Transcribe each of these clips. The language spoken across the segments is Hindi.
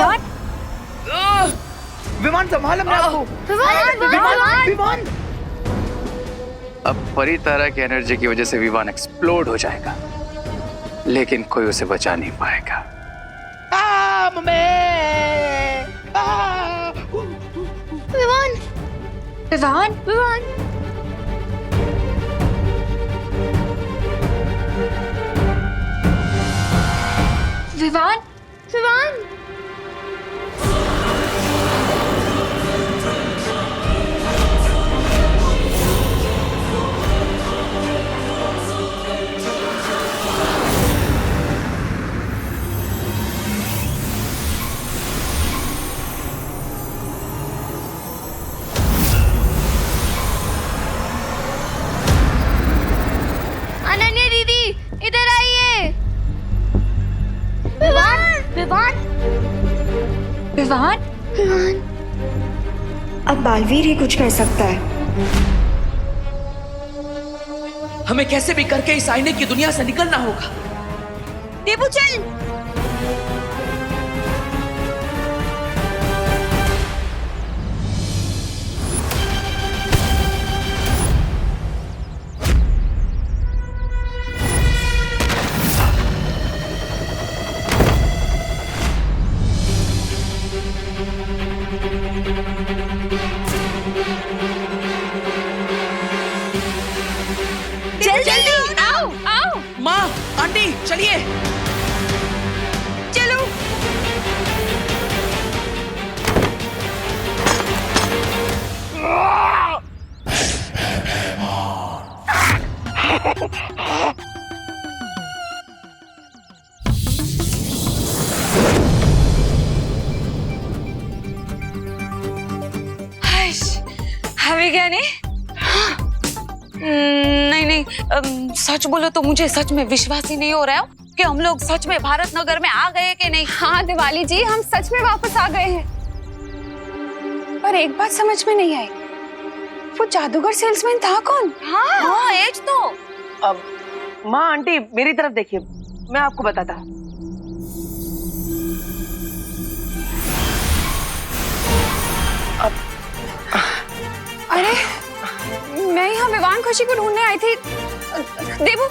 विवान, विमान संभाल अपने आप को। विमान अब परितारा की एनर्जी की वजह से विमान एक्सप्लोड हो जाएगा, लेकिन कोई उसे बचा नहीं पाएगा। विवान, विवान, विवान। विवान, विवान। अनन्या दीदी, इधर आइए। विवान, विवान, विवान, विवान। अब बालवीर ही कुछ कर सकता है। हमें कैसे भी करके इस आईने की दुनिया से निकलना होगा। देबू चल। जल्दी आओ, आओ। माँ, आंटी, चलिए। चलो। हमें क्या नहीं? नहीं नहीं, सच बोलो तो मुझे सच में विश्वास ही नहीं हो रहा है कि हम लोग सच में भारत नगर में आ गए कि नहीं। हाँ दिवाली जी, हम सच में वापस आ गए हैं। पर एक बात समझ में नहीं आई, वो जादूगर सेल्समैन था कौन? हाँ, एज तो। अब माँ, आंटी, मेरी तरफ देखिए, मैं आपको बताता हूँ। अरे मैं यहाँ विवान खुशी को ढूंढने आई थी। देबू,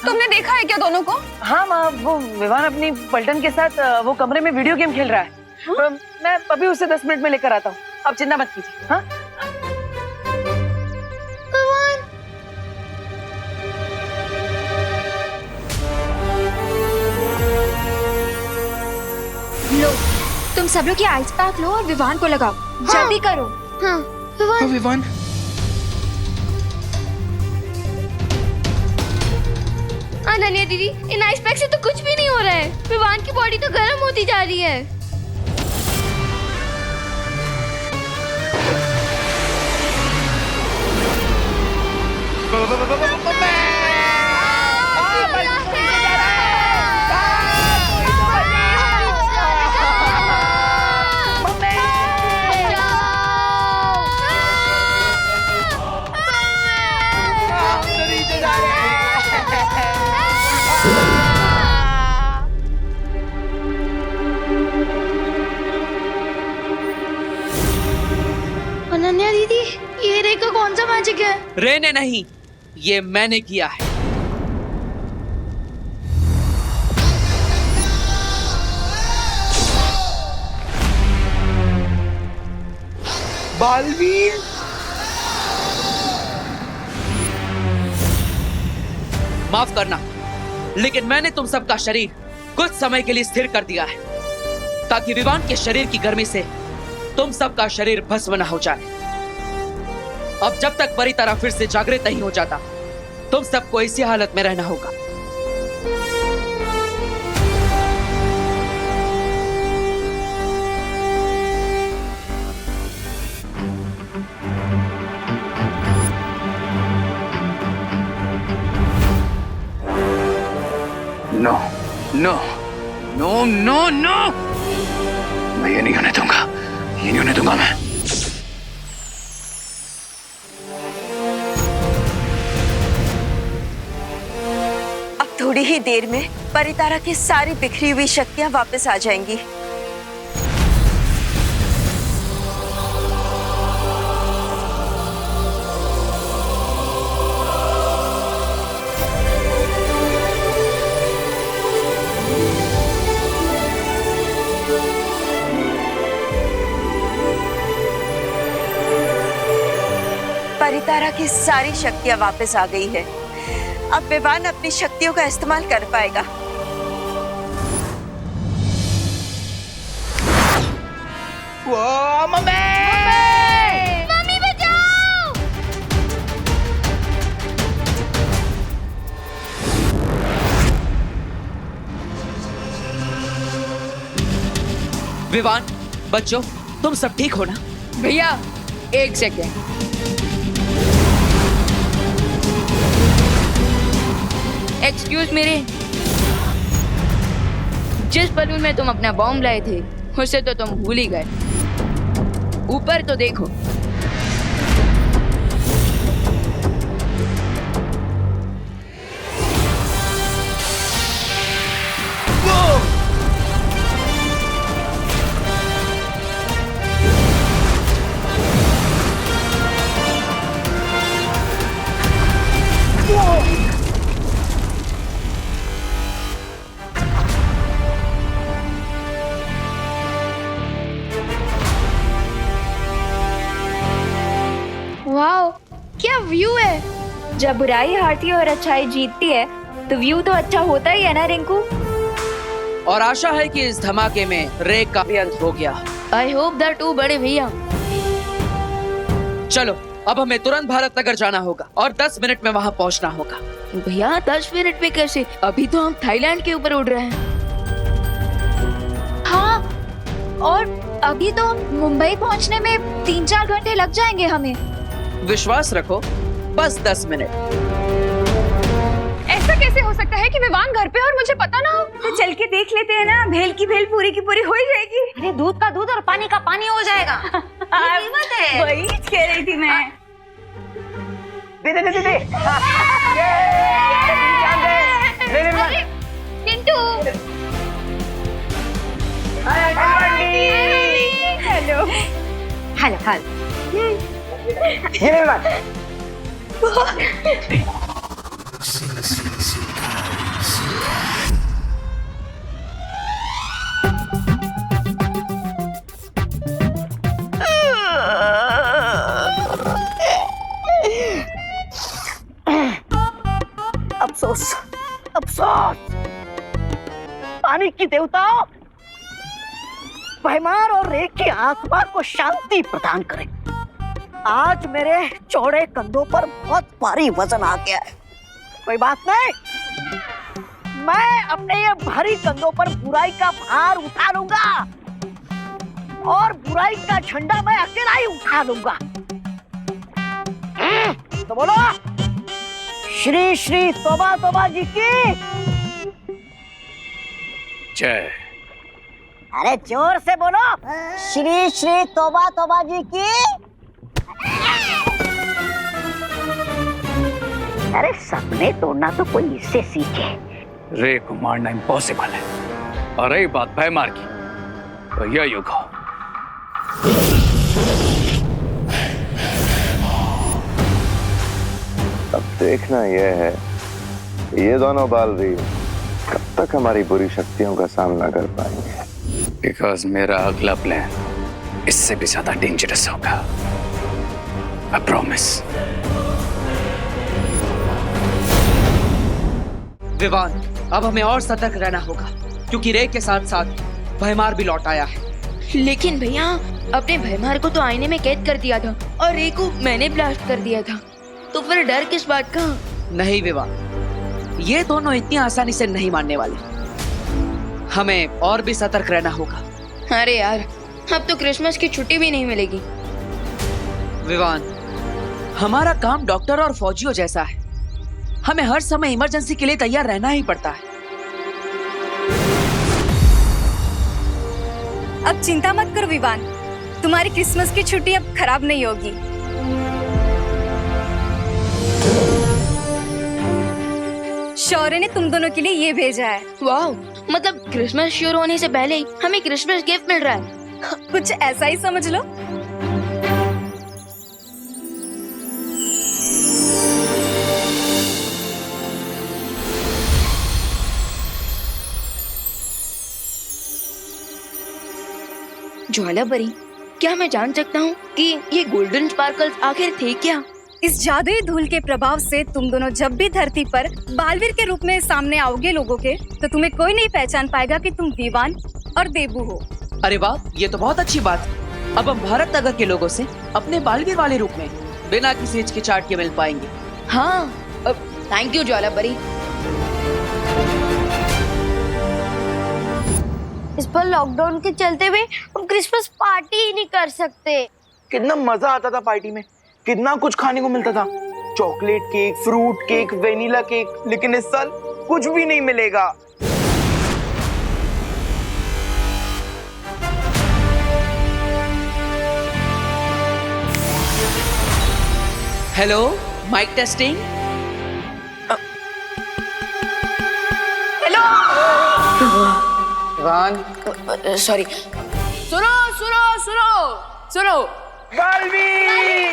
तुमने देखा है क्या दोनों को? हाँ माँ, वो विवान अपनी पलटन के साथ वो कमरे में वीडियो गेम खेल रहा है। हाँ? मैं अभी उसे 10 मिनट में लेकर आता हूँ, आप चिंता मत कीजिए। हाँ? लो, तुम सब लोग ये आइस पैक लो और विवान को लगाओ। जल्दी करो। हाँ, विवान। अनन्या दीदी, इन आइस पैक से तो कुछ भी नहीं हो रहा है। विवान की बॉडी तो गर्म होती जा रही है। अनन्या दीदी, ये रे का कौन सा मैजिक है? रे ने नहीं, ये मैंने किया है। बालवीर, माफ करना, लेकिन मैंने तुम सबका शरीर कुछ समय के लिए स्थिर कर दिया है, ताकि विवान के शरीर की गर्मी से तुम सबका शरीर भस्म न हो जाए। अब जब तक परितारा फिर से जागृत नहीं हो जाता, तुम सबको इसी हालत में रहना होगा। No no no no no, मैं ये नहीं होने दूंगा, ये नहीं होने दूंगा मैं। अब थोड़ी ही देर में परितारा की सारी बिखरी हुई शक्तियां वापस आ जाएंगी। तारा की सारी शक्तियां वापस आ गई है। अब विवान अपनी शक्तियों का इस्तेमाल कर पाएगा। वो मम्मी मम्मी बचाओ! विवान, बच्चों, तुम सब ठीक हो ना? भैया एक सेकेंड। एक्सक्यूज मेरे, जिस बलून में तुम अपना बॉम्ब लाए थे उसे तो तुम भूल ही गए। ऊपर तो देखो। वाओ, क्या व्यू है! जब बुराई हारती है और अच्छाई जीतती है तो व्यू तो अच्छा होता ही है ना रिंकू। और आशा है कि इस धमाके में रे का भी अंत हो गया। आई होप दैट टू बड़े भैया। चलो, अब हमें तुरंत भारत नगर जाना होगा और 10 मिनट में वहाँ पहुँचना होगा। भैया 10 मिनट में कैसे? अभी तो हम थाईलैंड के ऊपर उड़ रहे हैं। हाँ, और अभी तो मुंबई पहुंचने में 3-4 घंटे लग जाएंगे हमें। विश्वास रखो, बस 10 मिनट। ऐसा कैसे हो सकता है कि विवान घर पे और मुझे पता ना हो? तो चल के देख लेते हैं ना, भेल की भेल पूरी की पूरी हो ही जाएगी। अरे दूध का दूध और पानी का पानी हो जाएगा। ये कीमत है। वही कह रही थी मैं। दे चिंटू! हेलो। Hello hello. ये ले बात। अफसोस, अफसोस। पानी की देवताओं, भैमार और रेख की आत्मा को शांति प्रदान करें। आज मेरे चौड़े कंधों पर बहुत भारी वजन आ गया है। कोई बात नहीं, मैं अपने ये भारी कंधों पर बुराई का भार उठा लूंगा और बुराई का झंडा मैं अकेला ही उठा लूंगा। तो बोलो, श्री श्री तोबा तोबा जी की जय। अरे जोर से बोलो, श्री श्री तोबा तोबा जी की। अरे सपने तोड़ना तो कोई इससे सीखे। रे को मारना इम्पॉसिबल है, और रही बात भयमार की, तो यह युग हो। अब देखना यह है कि ये दोनों बालवीर कब तक हमारी बुरी शक्तियों का सामना कर पाएंगे। बिकॉज मेरा अगला प्लान इससे भी ज्यादा डेंजरस होगा। I promise. विवान, अब हमें और सतर्क रहना होगा क्योंकि रे के साथ साथ भयमार भी लौट आया है। लेकिन भैया, अपने भैमार को तो आईने में कैद कर दिया था और रे को मैंने ब्लास्ट कर दिया था, तो फिर डर किस बात का? नहीं विवान, ये दोनों इतनी आसानी से नहीं मानने वाले। हमें और भी सतर्क रहना होगा। अरे यार, अब तो क्रिसमस की छुट्टी भी नहीं मिलेगी। विवान, हमारा काम डॉक्टर और फौजियों जैसा है। हमें हर समय इमरजेंसी के लिए तैयार रहना ही पड़ता है। अब चिंता मत करो विवान, तुम्हारी क्रिसमस की छुट्टी अब खराब नहीं होगी। शौर्य ने तुम दोनों के लिए ये भेजा है। वाह, मतलब क्रिसमस शुरू होने से पहले ही हमें क्रिसमस गिफ्ट मिल रहा है। कुछ ऐसा ही समझ लो। ज्वाला बरी, क्या मैं जान सकता हूँ कि ये गोल्डन स्पार्कल्स आखिर थे क्या? इस जादुई धूल के प्रभाव से तुम दोनों जब भी धरती पर बालवीर के रूप में सामने आओगे लोगों के, तो तुम्हें कोई नहीं पहचान पाएगा कि तुम विवान और देबू हो। अरे वाह, ये तो बहुत अच्छी बात है। अब हम भारत नगर के लोगों से अपने बालवीर वाले रूप में बिना किसी हिचकिचाहट के मिल पाएंगे। हाँ, थैंक यू ज्वाला परी। इस पर लॉकडाउन के चलते हुए हम क्रिसमस पार्टी ही नहीं कर सकते। कितना मजा आता था पार्टी में, कितना कुछ खाने को मिलता था, chocolate cake, fruit cake, vanilla cake. लेकिन इस साल कुछ भी नहीं मिलेगा। Hello, mike testing. सॉरी। सुनो सुनो सुनो सुनो, बालवीर!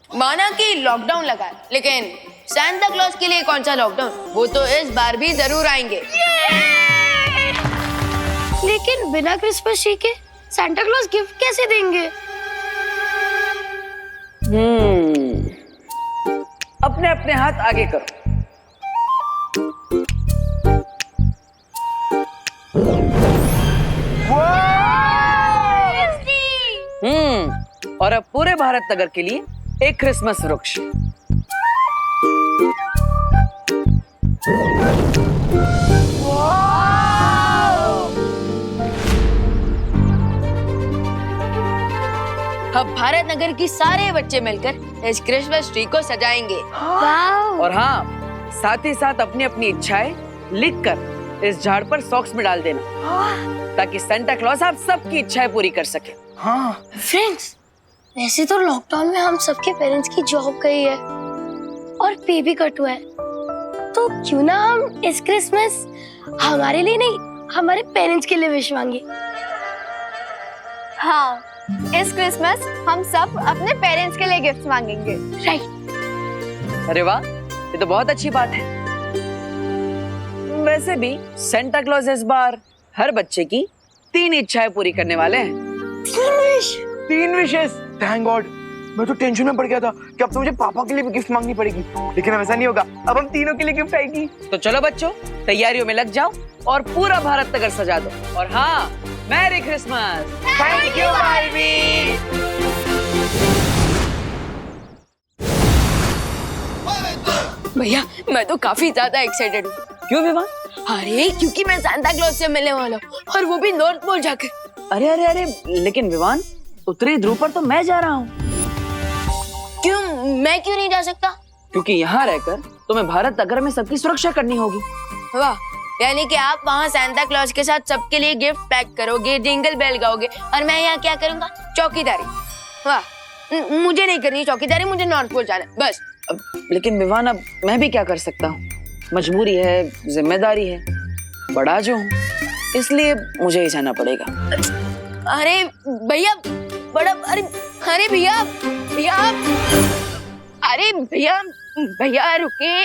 माना कि लॉकडाउन लगा है, लेकिन सांता क्लॉज के लिए कौन सा लॉकडाउन? वो तो इस बार भी जरूर आएंगे। लेकिन बिना क्रिसमस ट्री के सांता क्लॉज गिफ्ट कैसे देंगे? अपने अपने हाथ आगे करो। और अब पूरे भारत नगर के लिए एक क्रिसमस वृक्ष। अब भारत नगर की सारे बच्चे मिलकर इस क्रिसमस ट्री को सजाएंगे। और हाँ, साथ ही साथ अपनी अपनी इच्छाएं लिखकर इस झाड़ पर सॉक्स में डाल देना, ताकि सांता क्लॉज आप सबकी इच्छाएं पूरी कर सके। हाँ फ्रेंड्स, वैसे तो लॉकडाउन में हम सबके पेरेंट्स की जॉब गई है और पे भी कट हुआ है, तो क्यों ना हम इस क्रिसमस हमारे लिए नहीं, हमारे पेरेंट्स के लिए विश मांगे। हाँ, इस क्रिसमस हम सब अपने पेरेंट्स के लिए गिफ्ट मांगेंगे। राइट। अरे वाह, ये तो बहुत अच्छी बात है। वैसे भी सांता क्लॉज इस बार हर बच्चे की 3 इच्छाएं पूरी करने वाले हैं। 3 विशेस। Thank God. मैं तो टेंशन में पड़ गया था कि अब तो मुझे पापा के लिए भी गिफ्ट मांगनी पड़ेगी, लेकिन अब ऐसा नहीं होगा। अब हम तीनों के लिए गिफ्ट आएगी। तो चलो बच्चों, तैयारियों में लग जाओ और पूरा भारत नगर सजा दो। और हाँ, merry Christmas. Thank you Baalveer. भैया, मैं तो काफी ज्यादा एक्साइटेड हूँ। क्यों विवान? अरे क्योंकि मैं सांता क्लॉज से मिलने वाला हूँ, और वो भी नॉर्थ पोल जाकर। अरे अरे अरे, लेकिन विवान, उत्तरी ध्रुव पर तो मैं जा रहा हूँ। क्यों? मैं क्यों नहीं जा सकता? क्योंकि यहाँ रहकर तुम्हें भारत नगर में सबकी सुरक्षा करनी होगी। वाह, यानी कि आप वहाँ सांता क्लॉज के साथ सबके लिए गिफ्ट पैक करोगे, जिंगल बेल गाओगे, और मैं यहाँ क्या करूँगा? चौकीदारी। वाह, मुझे नहीं करनी चौकीदारी, मुझे नॉर्थ पोल जाना है बस। लेकिन विवान, अब मैं भी क्या कर सकता हूँ? मजबूरी है, जिम्मेदारी है, बड़ा जो हूँ, इसलिए मुझे ही जाना पड़ेगा। अरे भैया, बड़ा, अरे अरे भैया भैया, अरे भैया भैया रुके।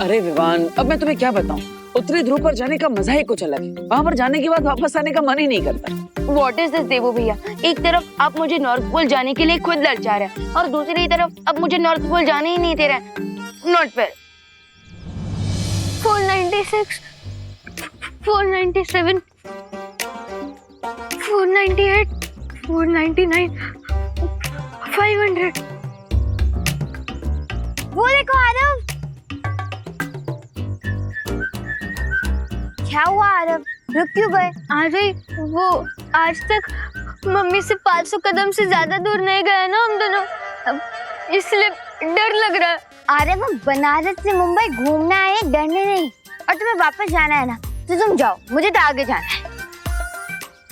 अरे विवान, अब मैं तुम्हें क्या बताऊं? उत्तरी ध्रुव पर जाने का मजा ही कुछ अलग है। वहाँ पर जाने के बाद वापस आने का मन ही नहीं करता। What is this देवू भैया? एक तरफ आप मुझे नॉर्थ पोल जाने के लिए खुद ललचा रहे हैं, और दूसरी तरफ अब मुझे नॉर्थ पोल जाने ही नहीं दे रहे हैं। Not fair. 496, 497, 498, 499, 500। वो देखो आरव। क्या हुआ आरव? रुक क्यों गए? अरे वो आज तक मम्मी से 500 कदम से ज्यादा दूर नहीं गए ना हम दोनों, इसलिए डर लग रहा है। अरे वो बनारस से मुंबई घूमना है, डरने नहीं। और तुम्हें वापस जाना है ना, तो तुम जाओ, मुझे तो आगे जाना है।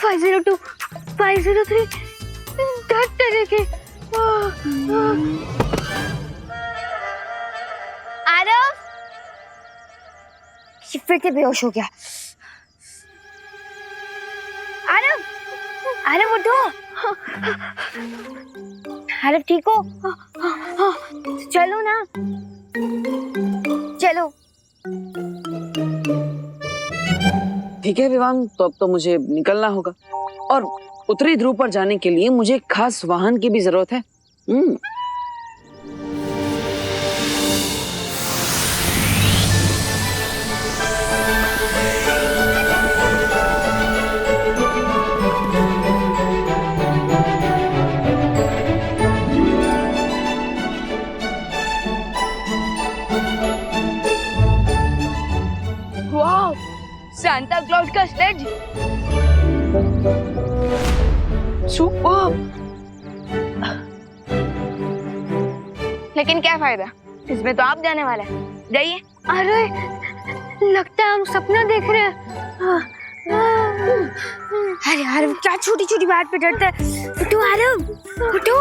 502, 503, डर तरीके। आरव फिर से बेहोश हो गया। आरव, आरव उठो। आरव ठीक हो? चलो ना, चलो। ठीक है विवान, तो अब तो मुझे निकलना होगा। और उत्तरी ध्रुव पर जाने के लिए मुझे एक खास वाहन की भी जरूरत है। वाह, सांता क्लॉज का स्लेज। सुपर। लेकिन क्या फायदा, इसमें तो आप जाने वाला है। जाइए। अरे लगता है हम सपना देख रहे हैं। अरे यार क्या छोटी छोटी बात पे डरता है। उठो आरव, उठो।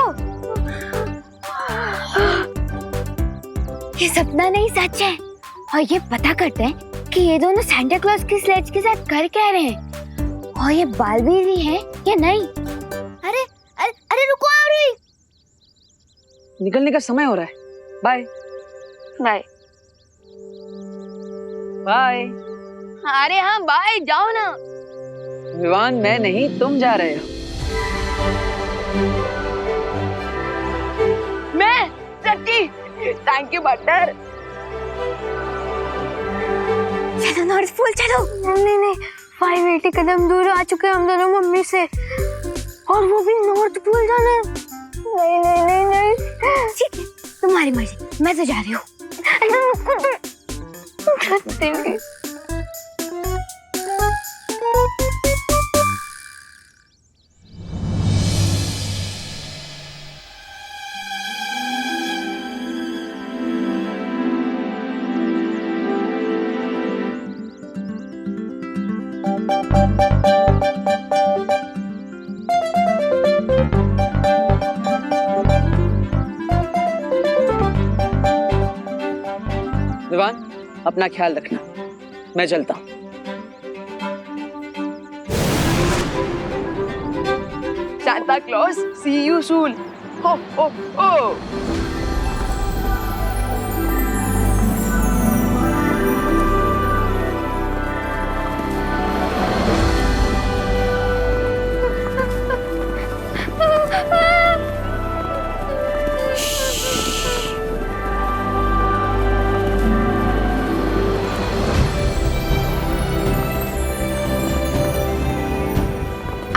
ये सपना नहीं सच है। और ये पता करते हैं कि ये दोनों सांता क्लॉज की स्लेज के साथ कर क्या रहे हैं, और ये बालवीर ही है या नहीं। अरे अरे अरे रुको आ रही। निकलने का समय हो रहा है। Bye bye. बाय। अरे हाँ बाय, जाओ ना। विवान मैं नहीं, तुम जा रहे हो। मैं सच्ची, थैंक यू बटर। चलो नॉर्थ पोल चलो। नहीं नहीं 580 कदम दूर आ चुके हैं हम दोनों मम्मी से, और वो भी नॉर्थ पोल जाना है। नहीं नहीं नहीं नहीं ठीक है, तुम्हारी मर्जी, मैं तो जा रही हूँ। विवान अपना ख्याल रखना, मैं चलता हूँ। Santa Claus, see you soon. Ho ho हो।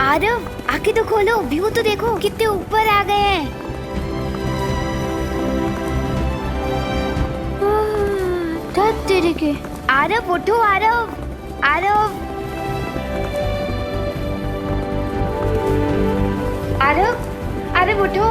आरव आंखें तो खोलो, व्यू तो देखो कितने ऊपर आ गए हैं। तेरे के आरव उठो, आरव आरव आरव आरव उठो।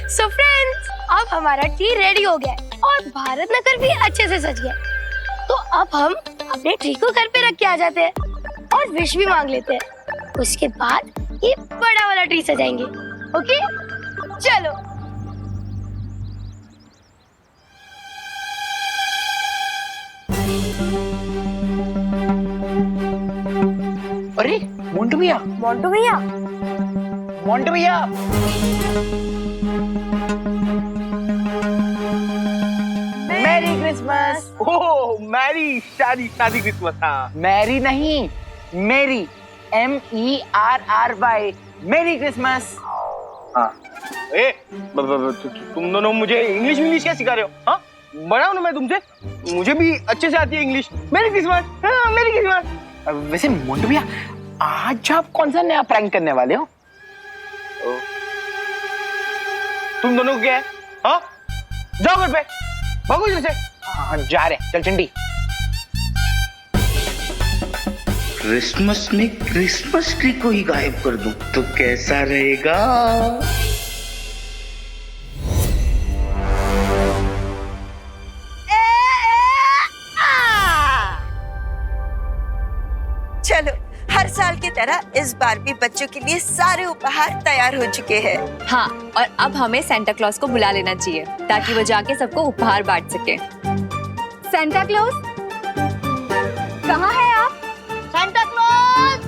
सो फ्रेंड्स, अब हमारा ट्री रेडी हो गया है और भारत नगर भी अच्छे से सज गया। तो अब हम अपने ट्री को घर पे रख के आ जाते हैं और विश भी मांग लेते हैं। उसके बाद ये बड़ा वाला ट्री सजाएंगे। ओके चलो। अरे मोंटू भैया, मोंटू भैया, मोंटू भैया, मैरी क्रिसमस। ओह मैरी, शादी शादी क्रिसमस। हाँ मैरी नहीं, मेरी, MERRY, मेरी क्रिसमस। हाँ ए तुम दोनों मुझे इंग्लिश क्या सिखा रहे हो? हाँ बड़ा हूं ना मैं तुमसे, मुझे भी अच्छे से आती है इंग्लिश। मेरी क्रिसमस, हाँ मेरी क्रिसमस। वैसे मोंटू भैया, आज आप कौन सा नया प्रैंक करने वाले हो? तुम दोनों को क्या है? हाँ जाओ घर पे, भागो इधर से। हाँ जा रहे, चल चंडी। क्रिसमस में क्रिसमस ट्री को ही गायब कर दूं तो कैसा रहेगा? चलो हर साल की तरह इस बार भी बच्चों के लिए सारे उपहार तैयार हो चुके हैं। हाँ, और अब हमें सेंटा क्लॉज को बुला लेना चाहिए ताकि वो जाके सबको उपहार बांट सके। सेंटा क्लॉज, कहाँ है आप? Santa Claus,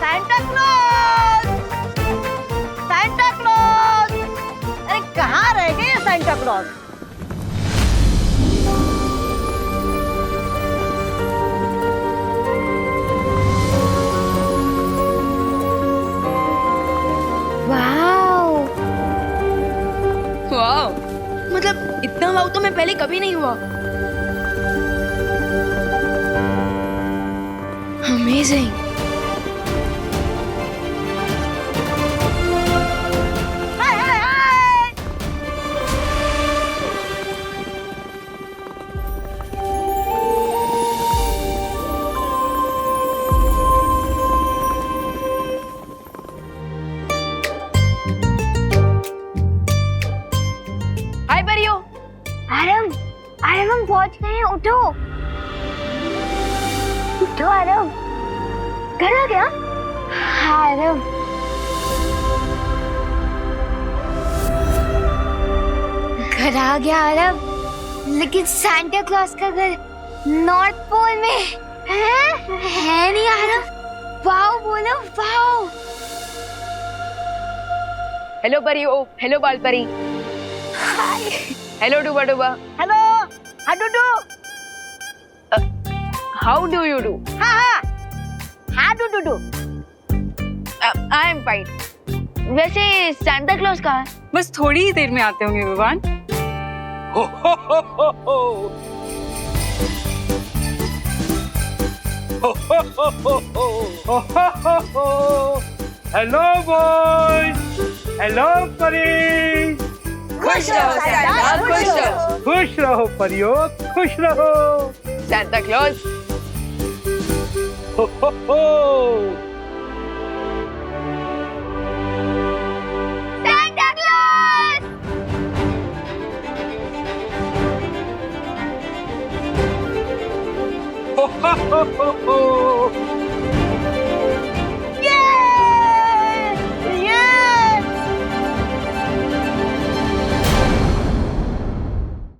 Santa Claus, Santa Claus, अरे कहाँ रह गए ये सेंटा क्लॉज? वाओ, मतलब इतना वाव तो मैं पहले कभी नहीं हुआ। अमेजिंग। हाय परियो। आरव, आरव हम पहुंच गए हैं, उठो उठो आरव। घर आ गया? हाँ आरव। घर आ गया आरव, लेकिन सांता क्लॉज का घर नॉर्थ पोल में है नहीं आरव। वाओ बोलो वाओ। हेलो परियो, हेलो बाल परी। हेलो डूबा डूबा। हेलो, हाडूडू। How do you do? हाँ हाँ, हाडूडू। I am fine. वैसे सांता क्लॉज कहाँ है? बस थोड़ी ही देर में आते होंगे विवान। हो ho ho ho ho ho ho ho ho हो। हेलो बॉयज, हेलो परी। खुश रहो सांता, खुश रहो। खुश रहो परियो, खुश रहो। Santa Claus. हो हो हो। Santa Claus. हो हो हो हो।